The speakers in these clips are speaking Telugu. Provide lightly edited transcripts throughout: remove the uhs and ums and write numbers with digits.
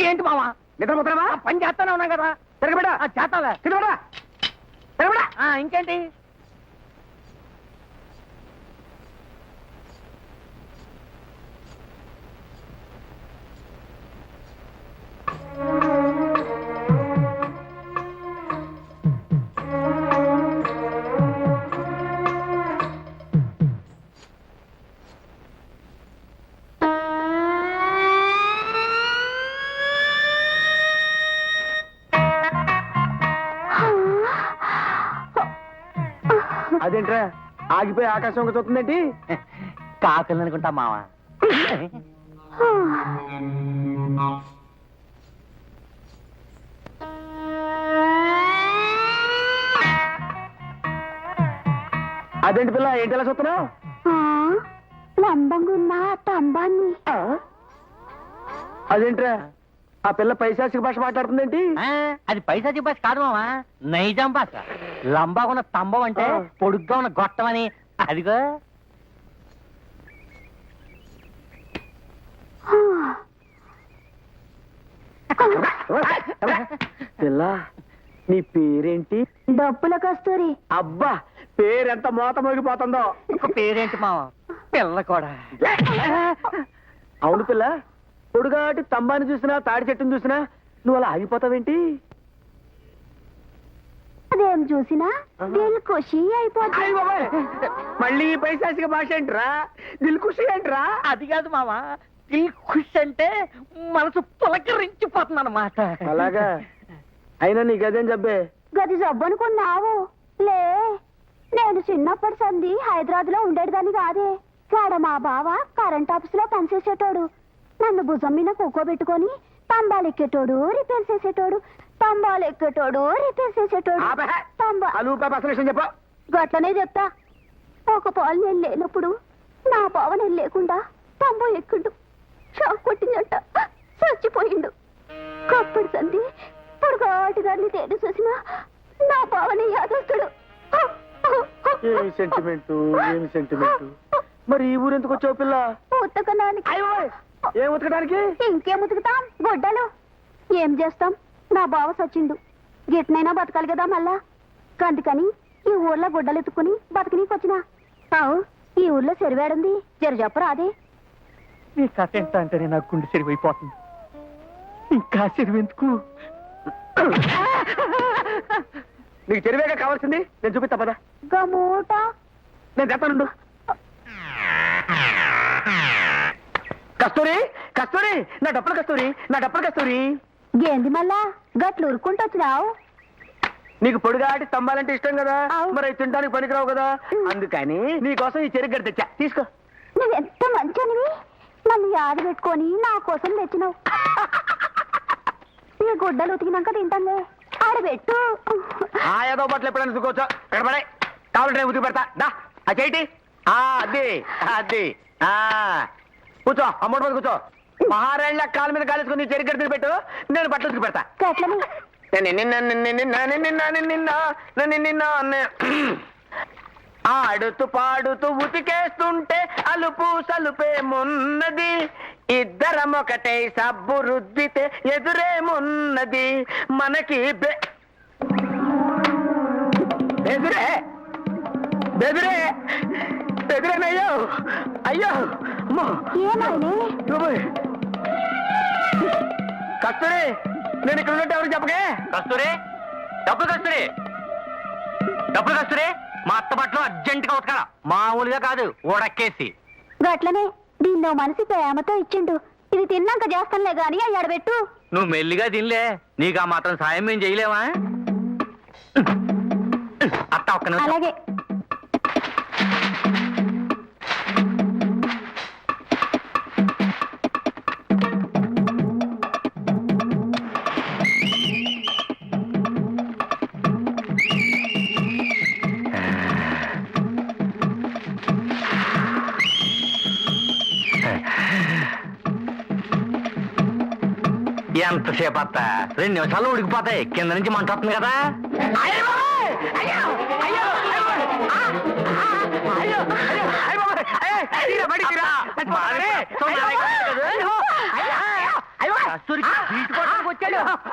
ఏంటి మావా నిద్రపోతున్నావా? పని చేస్తానే ఉన్నా కదా. తిరగబెడా చేస్తాలే. తిరగబెడా తిరగబెడా. ఇంకేంటి? అదేంట్రా ఆగిపోయి ఆకాశం ఒక చూస్తుందేంటి? కాకలు అనుకుంటా మావా. అదేంటి పిల్ల ఏంటి ఎలా చూస్తున్నావు? లంబంగా ఉన్న తంబాన్ని. అదేంట్రా ఆ పిల్ల పైశాచిక భాష మాట్లాడుతుందేంటి? అది పైసాచి భాష కాదు మావా, నైజాం భాష. లంబాగా ఉన్న స్తంభం అంటే పొడుగ్గా ఉన్న గొట్టం అని. అదిగో పిల్ల నీ పేరేంటి? డబ్బుల కస్తూరి. అబ్బా పేరెంత మోత మోగిపోతుందో. పేరేంటి మావా? పిల్ల కూడా. అవును పిల్ల, పొడుగాటి స్తంభాన్ని చూసినా తాడి చెట్టును చూసినా నువ్వు అలా ఆగిపోతావేంటి? అదేం చూసినా దిల్ ఖుషి అయిపోతుంది. అయ్ బాబాయ్, మళ్ళీ ఈ పైశాచిక భాష ఏంట్రా? దిల్ ఖుషి ఏంట్రా? అది కాదు మావా, దిల్ ఖుష్ అంటే మనసు పులకరించిపోతుంది అన్నమాట. అలాగా? అయినా నీకు అదేం జబ్బే? గది జబ్బు అనుకున్నావు లే. నేను చిన్నప్పటి సంది హైదరాబాద్ లో ఉండేదాన్ని కాదే. కాడ మా బావ కరెంట్ ఆఫీస్ లో పనిచేసేటోడు. నన్ను భుజం మీద కూకోబెట్టుకొని తంబాలు ఎక్కేటోడు, రిపేర్ చేసేటోడు, తంబాలు ఎక్కేటోడు, రిపేర్ చేసేటోడు. చెప్ప గట్లనే చెప్తా. ఒక పాలు నేను లేనప్పుడు నా బావ నేను లేకుండా తంబు ఎక్కిండు. షాక్ కొట్టిందంట, చచ్చిపోయిండు. కప్పటి సంది పొడుగాటి దాన్ని తేడు చూసినా నా బావని యాదొస్తాడు. ఏమి సెంటిమెంటు, ఏమి సెంటిమెంటు. మరి ఈ ఊరు ఎందుకు వచ్చావు పిల్ల? ఉతకడానికి. ఏం ఉతకడానికి? ఇంకేం ఉతుకుతాం, గొడ్డలు. ఏం చేస్తాం, నా బావ సచ్చిండు. గిట్నైనా బతకాలి కదా మళ్ళా. అందుకని ఈ ఊర్లో గుడ్డలు ఎత్తుకుని బతకనీకొచ్చినా. అవు ఈ ఊర్లో చెరువేడుంది, జర చెప్పరా అదే. నీ కథ ఎంత అంటేనే నాకు గుండె చెరువైపోతుంది. ఇంకా చెరువెందుకు? నీకు చెరువేగా కావాల్సింది, నేను చూపిస్తా పదా. గమూట నేను చెప్తానుండు. కస్తూరి, కస్తూరి, నా డప్పులు కస్తూరి, నా డప్పులు కస్తూరి. ఏంది మళ్ళా గట్లు ఉరుక్కుంటొచ్చినావు? నీకు పొడిగాటి స్తంభాలంటే ఇష్టం కదా, అవు. మరి అవి తినడానికి పనికిరావు కదా, అందుకని నీకోసం ఈ చెరుకు గడ్డ తెచ్చా, తీసుకో. నువ్వెంత మంచినివి, నన్ను యాద పెట్టుకొని నా కోసం తెచ్చినావు. ఈ గుడ్డలు ఉతికినాక తింటానులే, ఆడబెట్టు. ఆ ఏదో బట్టలు ఎప్పుడైనా చూసుకోవచ్చా? ఎక్కడపడే కావాలంటే నేను ఉతికి పెడతా. దా ఆ చేయిటి. అది అది కూర్చో, అమ్మోటి మీద కూర్చో. మహారాణి కాలు మీద కాలేసుకుని నీ చెరుకు గడ్డ పెట్టు, నేను బట్టలు ఉతికి పెడతా. గట్లని ఆడుతూ పాడుతూ ఉతికేస్తుంటే అలుపు సలుపేమున్నది, ఇద్దరం ఒకటే సబ్బు రుద్దితే ఎదురేమున్నది మనకి. బెదురే బెదురే బెదురేనయ్యో, అయ్యో కస్తూరి, నేను ఇక్కడ ఉన్నట్టు ఎవరికి చెప్పకే. కస్తూరి, డబ్బులు కస్తూరి, డబ్బులు కస్తూరి. మా అత్త బట్టలు అర్జెంట్ గా ఉతకాల, మామూలుగా కాదు, ఉడక్కేసి. గట్లనే దీన్నో మనిషి ప్రేమతో ఇచ్చిండు. ఇది తిన్నాక చేస్తానులే గాని అవి ఆడబెట్టు. నువ్వు మెల్లిగా తినలే, నీకు ఆ మాత్రం సాయం మేము చేయలేమా? అత్త ఒక్క నిమిషం. అలాగే. ఎంతసేపు అత్త? 2 నిమిషాలు ఉడికిపోతాయి, కింద నుంచి మంట వస్తుంది కదా.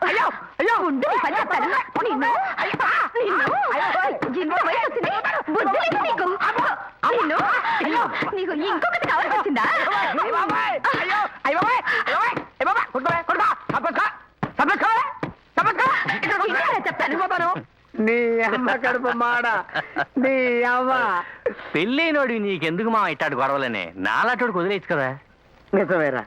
అయ్యో అయ్యో ఉండు, నీ పని చెప్తాను. నిన్ను, ఇంత వయసు వచ్చింది. బుద్ధి లేదు నీకు. నీకు ఇంకొకటి కావాల్సి వచ్చిందా? చెప్తాను. నీ అమ్మ కడుపు మాడ, నీ అవ్వ. పెళ్ళైనోడి నీకెందుకు మా ఇట్టాడు గొడవలనే? నాలాటోడు వదిలేచ్చు కదా. నిజమేరా.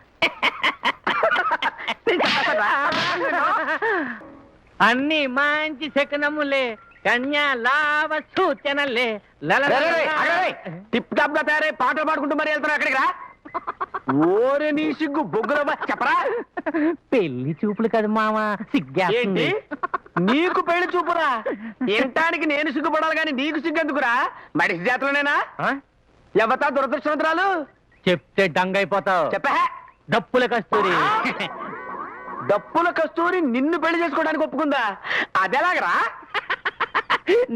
అన్ని మంచి శకనములే, కన్యా లాభ సూచనలే. టిప్ టాప్ గా తయారై పాటలు పాడుకుంటూ మరి వెళ్తున్నా అక్కడికి రా. ఓరే నీ సిగ్గు బొగ్గులో చెప్పరా. పెళ్లి చూపులు కదా మామ, ఏంటి నీకు పెళ్లి చూపురా? వినటానికి నేను సిగ్గుపడాలి కానీ నీకు సిగ్గెందుకురా? మడిసి జాతరనేనా? ఎవతా దురదృష్టవంతురాలు? చెప్తే డంగైపోతావు. చెప్పా. డప్పుల కస్తూరి. డప్పుల కస్తూరి నిన్ను పెళ్లి చేసుకోవడానికి ఒప్పుకుందా? అదెలాగరా?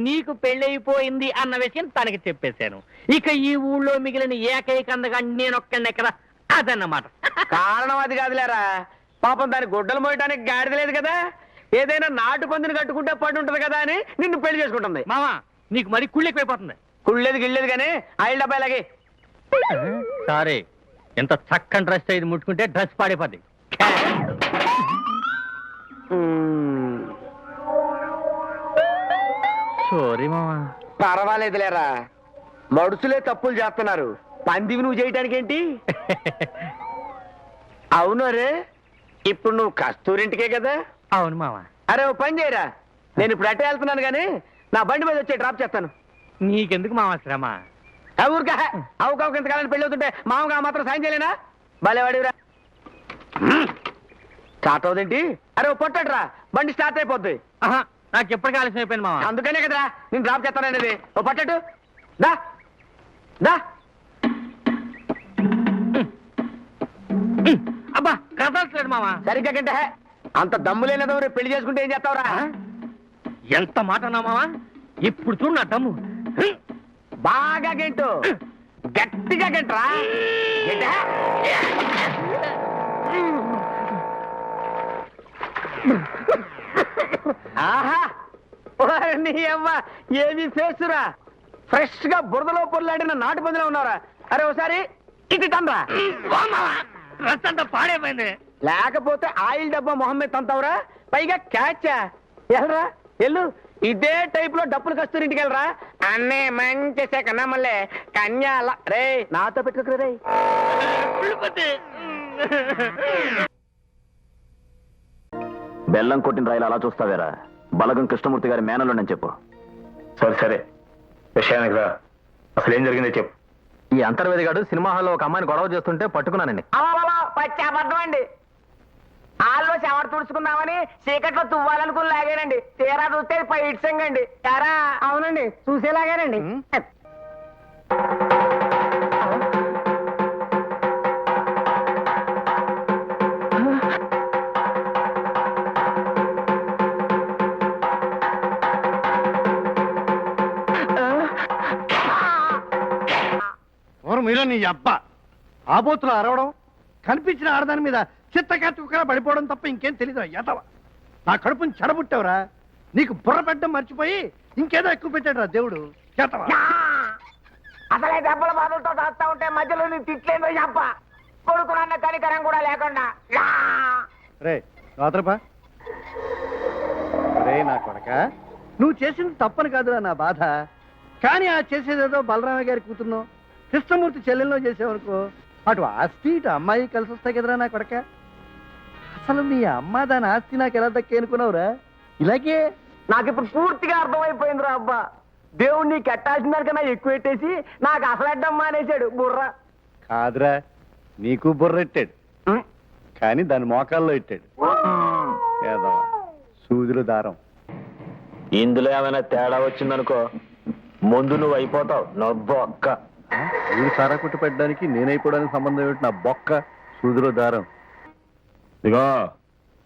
నీకు పెళ్ళైపోయింది అన్న విషయం తనకి చెప్పేశాను. ఇక ఈ ఊళ్ళో మిగిలిన ఏకైక అందగా నేనొక్కడే కదా, అదన్నమాట. కారణం అది కాదులేరా. పాపం దాని గుడ్డలు మోయటానికి గాడిద లేదు కదా. ఏదైనా నాటు పందిని కట్టుకుంటే పడి ఉంటది కదా అని నిన్ను పెళ్లి చేసుకుంటుంది. మామా నీకు మరి కుళ్ళెక్కువైపోతుంది. కుళ్ళేది గిళ్ళేది కానీ ఆయిల్ డబ్బాయిలాగే. సారీ, ఎంత చక్కని డ్రెస్ ఇది ముట్టుకుంటే డ్రెస్ పాడైపోద్ది. సారీ మామా. పర్వాలేదులేరా, మడుసులే తప్పులు చేస్తున్నారు, పందివి నువ్వు చేయటానికి ఏంటి? అవును రే, ఇప్పుడు నువ్వు కస్తూరింటికే కదా? అవును మామా. అరే ఓ పని చేయరా, నేను ఇప్పుడు అట్టే వెళ్తున్నాను కానీ నా బండి మీద వచ్చి డ్రాప్ చేస్తాను. నీకెందుకు మామా శ్రమ? ఊరికా అవుకావుకి ఇంతకాలని పెళ్లి అవుతుంటే మామగా మాత్రం సాయం చేయలేనా? భలేవాడివిరా. స్టార్ట్ అవుదేంటి? అరే ఓ పొట్టట్రా, బండి స్టార్ట్ అయిపోద్ది. ఆహా, నాకు ఎప్పటికీ ఆలస్యం అయిపోయింది మామా. అందుకనే కదరా నేను డ్రాప్ చేస్తాననేది. ఓ పట్టట్టు దా దా. అబ్బా కదలట్లేదు మామా. సరిగ్గా గంటే అంత దమ్ము లేనదో రేపు పెళ్లి చేసుకుంటే ఏం చేస్తావురా? ఎంత మాట అన్నా మామా. ఇప్పుడు చూడు నా దమ్ము. బాగా గెంటు, గట్టిగా గంటరా. ఆహా, నీ అవ్వ ఏమి ఫేసురా. ఫ్రెష్ గా బురదలో పొరలాడిన నాటు పందిలో ఉన్నారా? అరే ఒకసారి ఇటు తండ్రా. డ్రెస్ అంతా పాడైపోయింది. లేకపోతే ఆయిల్ డబ్బా మొహమ్మద్ తంతావురా, పైగా క్యాచా. ఎల్రా ఎల్లు, ఇదే టైప్ లో డప్పులు కస్తూరింటికి వెళ్ళరా. అన్నే మంచి కన్నమ్మలే కన్యాల. రే నాతో పెట్టుకురా రే. బెల్లం కొట్టిన రైలు అలా చూస్తావేరా? బలగం కృష్ణమూర్తి గారి మేనలోనని చెప్పు. సరే సరే, విషయానికి రా. అసలు ఏం జరిగిందో చెప్పు. ఈ అంతర్వేది గారు సినిమా హాల్లో ఒక అమ్మాయిని గొడవ చేస్తుంటే పట్టుకున్నానండి. పచ్చాబద్ధం అండి. హాల్లో చెమట తుడుచుకుందామని చీకట్లో తువ్వాలనుకుని లాగానండి. తీరా చూస్తే పైట్సంగండి. ఎరా అవునండి, చూసేలాగానండి. మీలో నీ అబ్బ ఆబోతులు అరవడం, కనిపించిన ఆడదాని మీద చిత్తకాచుకుగా పడిపోవడం తప్ప ఇంకేం తెలీదు. ఎదవ నా కడుపుని చెడబుట్టావురా. నీకు బుర్ర పెట్టడం మర్చిపోయి ఇంకేదో ఎక్కువ పెట్టాడు రా దేవుడు. చేతవా అసలే దెబ్బల బాధలతో దాస్తా ఉంటే మధ్యలో నీ తిట్లేదో చెప్ప. కొడుకునన్న కనికరం కూడా లేకుండా. రే రాత్రపా, రే నా కొడక, నువ్వు చేసింది తప్పని కాదురా నా బాధ. కానీ ఆ చేసేదేదో బలరామయ్య గారి కూతురునో కృష్ణమూర్తి చెల్లెల్లో చేసేవనుకో, అటు ఆస్తి ఇటు అమ్మాయి కలిసి వస్తాయి కదరా నా కొడక. అసలు మీ అమ్మ దాని ఆస్తి నాకు ఎలా దక్కే అనుకున్నావురా? ఇలాగే నాకు ఇప్పుడు పూర్తిగా అర్థమైపోయింది రా అబ్బా. దేవుడు నీకు ఎట్టాల్సిన దానికన్నా ఎక్కువ పెట్టేసి నాకు అసలు అడ్డం మానేశాడు బుర్ర. కాదురా, నీకు బుర్రెట్టాడు కానీ దాని మోకాల్లో ఇట్టాడు. ఏదో సూదులు దారం. ఇందులో ఏమైనా తేడా వచ్చిందనుకో, ముందు నువ్వు అయిపోతావు. నవ్వు అక్క. వీడు సారా కొట్టు పెట్టడానికి నేనైపోవడానికి సంబంధం ఏమిటి? నా బొక్క సూదులో దారం. ఇదిగో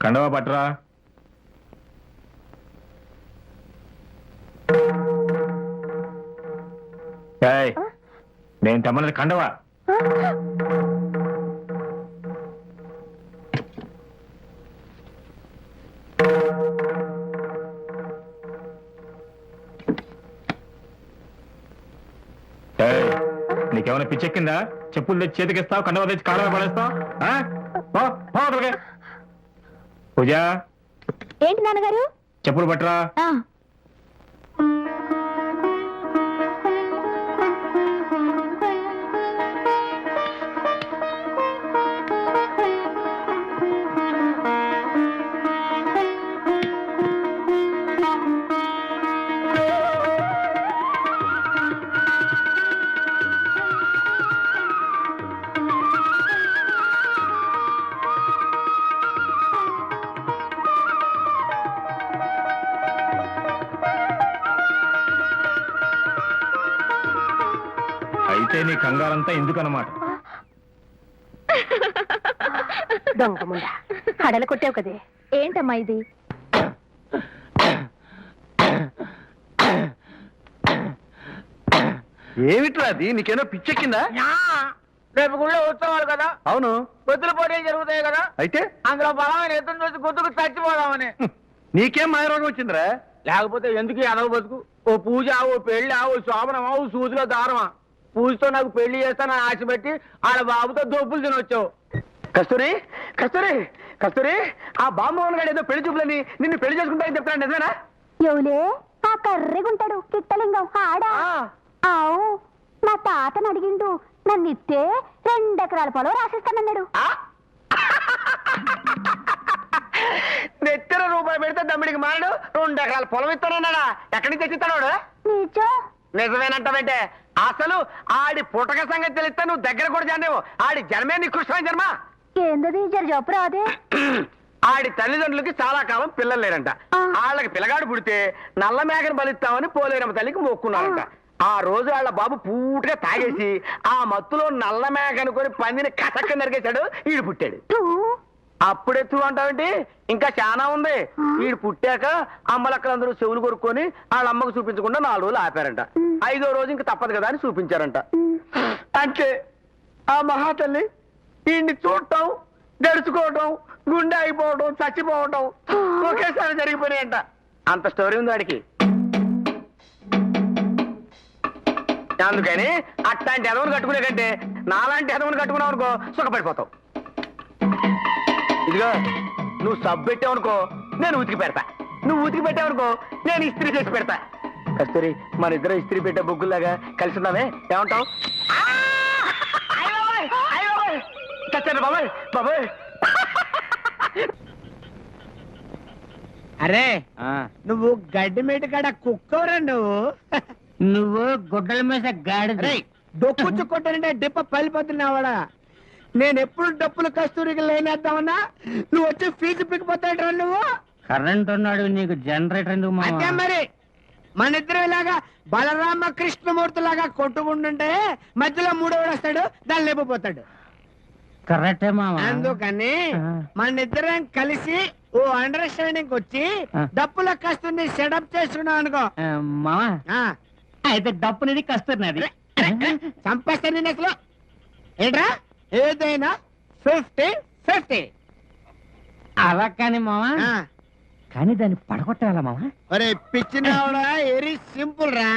కండవా పట్టరా. నేను తెమ్మన్నది కండవా. నీకేమైనా పిచ్చెక్కిందా? చెప్పులు తెచ్చి చేతికిస్తావు, కండవ తెచ్చి కాళ్ళ పడేస్తావు. పూజ, ఏంటి నాన్నగారు? చెప్పులు పట్టరా. అయితే నీ కంగారంతా ఎందుకన్నమాట? దొంగముండా హడల కొట్టావు కదే. ఏంటమ్మా ఇది? ఏమిట్రా అది? నీకేదో పిచ్చెక్కిందా? రేపు గుళ్ళో ఉత్సవాలు కదా, అవును. బొత్తుల పోటీలు జరుగుతాయి కదా, అయితే అందులో బలమైన ఎత్తున చూసి గుర్తుకు చచ్చిపోదామని. నీకేం మాయరోగం వచ్చిందిరా? లేకపోతే ఎందుకు ఎదవ బతుకు? ఓ పూజ, ఓ పెళ్లి, ఓ శోభనమా, ఓ సూదిలో దారమా. పూజతో నాకు పెళ్లి చేస్తానని ఆశ పెట్టి ఆడ బాబుతో దొప్పులు తినొచ్చావు. కస్తూరి, కస్తూరి, కస్తూరి, ఆ బామ్మోహన్ గారు ఏదో పెళ్లి చూపులని నిన్ను పెళ్లి చేసుకుంటానని చెప్తాను, నిజమేనా? ఎవలే ఆ కర్రెగుంటాడు కిట్టలింగం ఆడా? ఆవు, మా తాతను అడిగిండు. నన్ను ఇస్తే 2 ఎకరాల పొలం రాసిస్తానన్నాడు. నెత్తిన రూపాయి పెడితే దమ్మిడికి మారడు 2 ఎకరాల పొలం ఇస్తానన్నాడా? ఎక్కడి నుంచి తెచ్చిస్తాడు? నిజం. నిజమేనంటావంటే అసలు ఆడి పుట్టక సంగతి తెలిస్తే నువ్వు దగ్గర కూడా జానేవు. ఆడి జన్మే నికృష్టమైన జన్మ. ఏందది జర చెప్పు రాదే? ఆడి తల్లిదండ్రులకి చాలా కాలం పిల్లలు లేరంట. వాళ్ళకి పిల్లగాడు పుడితే నల్ల మేకను బలిస్తామని పోలేరమ్మ తల్లికి మొక్కున్నారంట. ఆ రోజు వాళ్ళ బాబు పూటగా తాగేసి ఆ మత్తులో నల్ల మేక అనుకొని పందిని కసక్క నరికేశాడు. ఈడు పుట్టాడు. అప్పుడెత్తు అంటావేంటి? ఇంకా చాలా ఉంది. వీడు పుట్టాక అమ్మలక్కలందరూ చెవులు కొరుక్కొని వాళ్ళ అమ్మకు చూపించకుండా 4 రోజులు ఆపారంట. 5వ రోజు ఇంకా తప్పదు కదా అని చూపించారంట. అంటే ఆ మహాతల్లి వీడిని చూడటం, గడుచుకోవటం, గుండె అయిపోవటం, చచ్చిపోవటం ఒకేసారి జరిగిపోయాయంట. అంత స్టోరీ ఉంది వాడికి. అందుకని అట్లాంటి ఎదవను కట్టుకునే కంటే నాలాంటి ఎదవను కట్టుకున్నావు అనుకో సుఖపడిపోతావు. ఇదిగో, నువ్వు సబ్బు పెట్టావనుకో నేను ఉతికి పెడతా, నువ్వు ఉతికి పెట్టావనుకో నేను ఇస్త్రీ చేసి పెడతా. కస్తూరి, మన ఇద్దరు ఇస్త్రీ పెట్టే బొగ్గుల్లాగా కలిసి ఉన్నామే, ఏమంటావు? చచ్చాను బాబాయ్, బాబాయ్. అరే, నువ్వు గడ్డి మేటి కాడ కుక్కవరా నువ్వు గుడ్డల మీద గాడి డొక్కు కొట్టానంటే డిప్ప పలిపోతున్నావాడా? నేను ఎప్పుడు డప్పులు కస్తూరికి లేనేద్దామన్నా నువ్వు వచ్చి ఫీజు పిక్కిపోతాడు. నువ్వు కరెంట్ ఉన్నాడు, నీకు జనరేటర్ ఎందుకు? అంటే మరి మన ఇద్దరు ఇలాగా బలరామ కృష్ణమూర్తి లాగా కొట్టుకుంటుంటే మధ్యలో 3వాడు వస్తాడు, దాన్ని లేకపోతాడు. కరెక్టే మామ. అందుకని మన ఇద్దరం కలిసి ఓ అండర్స్టాండింగ్ వచ్చి డప్పుల కస్తూరిని సెటప్ చేసుకున్నావు అనుకో మామా. అయితే డప్పునిది కస్తూరినది చంపేస్తాను నేను అసలు. ఏంట్రా ఏదైనా 50-50 అలా కానీ మామా. కానీ దాన్ని పడగొట్టాలా మామా? అరే పిచ్చినావుడా, వెరీ సింపుల్ రా.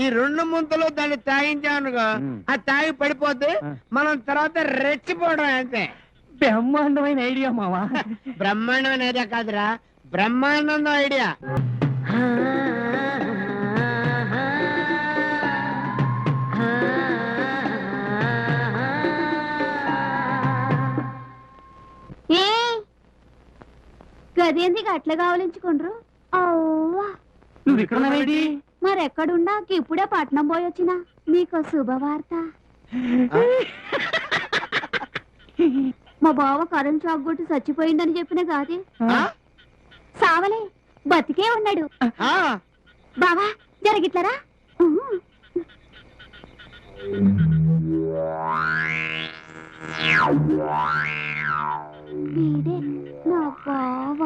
ఈ 2 ముంతలు దాన్ని తాగించానుకో అది తాగి పడిపోద్ది, మనం తర్వాత రెచ్చిపోవడం అంతే. బ్రహ్మాండమైన ఐడియా మావా. బ్రహ్మాండమైన ఐడియా కాదురా, బ్రహ్మాండం ఐడియా. గదేంది అట్లా కావలించుకుండ్రు? అవ్వా, నువ్వు ఇక్కడ మరెక్కడున్నా ఇప్పుడే పట్నం పోయొచ్చినా. మీకు శుభవార్త. మా బావ కరెంట్ షాక్ కొట్టి చచ్చిపోయిందని చెప్పిన కాదే, సావలే బతికే ఉన్నాడు. బావా జరిగిట్లరా? వీడే నా బావ.